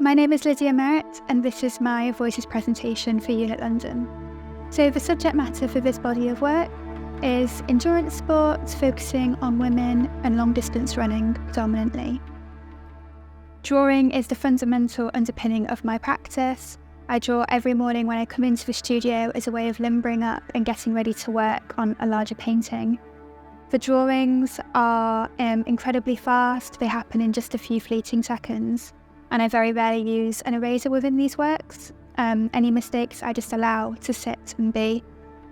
My name is Lydia Merrett, and this is my Voices presentation for Unit London. So the subject matter for this body of work is endurance sports, focusing on women and long-distance running predominantly. Drawing is the fundamental underpinning of my practice. I draw every morning when I come into the studio as a way of limbering up and getting ready to work on a larger painting. The drawings are incredibly fast. They happen in just a few fleeting seconds, and I very rarely use an eraser within these works. Any mistakes I just allow to sit and be,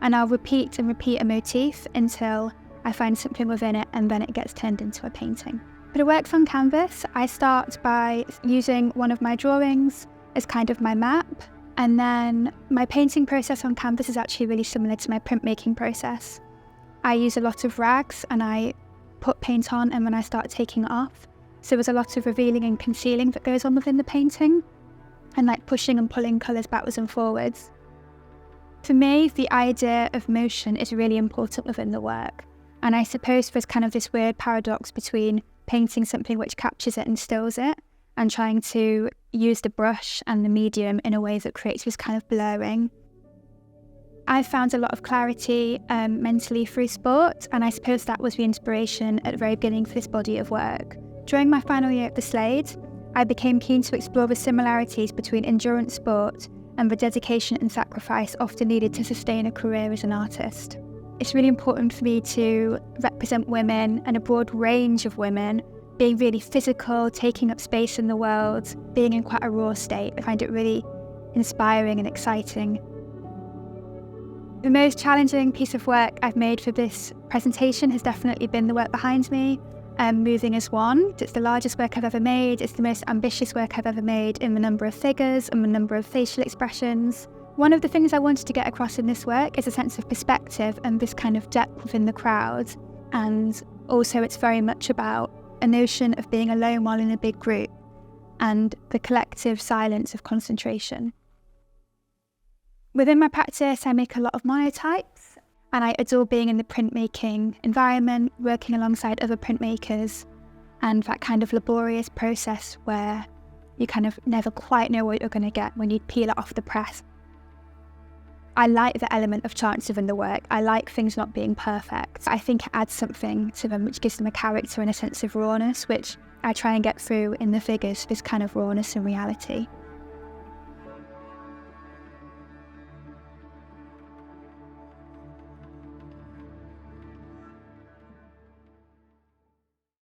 and I'll repeat and repeat a motif until I find something within it, and then it gets turned into a painting. For the works on canvas, I start by using one of my drawings as kind of my map, and then my painting process on canvas is actually really similar to my printmaking process. I use a lot of rags and I put paint on, and then I start taking it off. So there's a lot of revealing and concealing that goes on within the painting, and like pushing and pulling colours backwards and forwards. For me, the idea of motion is really important within the work, and I suppose there's kind of this weird paradox between painting something which captures it and stills it, and trying to use the brush and the medium in a way that creates this kind of blurring. I found a lot of clarity mentally through sport, and I suppose that was the inspiration at the very beginning for this body of work. During my final year at the Slade, I became keen to explore the similarities between endurance sport and the dedication and sacrifice often needed to sustain a career as an artist. It's really important for me to represent women, and a broad range of women, being really physical, taking up space in the world, being in quite a raw state. I find it really inspiring and exciting. The most challenging piece of work I've made for this presentation has definitely been the work behind me, Moving as One. It's the largest work I've ever made. It's the most ambitious work I've ever made in the number of figures and the number of facial expressions. One of the things I wanted to get across in this work is a sense of perspective and this kind of depth within the crowd. And also it's very much about a notion of being alone while in a big group and the collective silence of concentration. Within my practice, I make a lot of monotypes, and I adore being in the printmaking environment, working alongside other printmakers, and that kind of laborious process where you kind of never quite know what you're going to get when you peel it off the press. I like the element of chance within the work. I like things not being perfect. I think it adds something to them which gives them a character and a sense of rawness, which I try and get through in the figures, this kind of rawness and reality.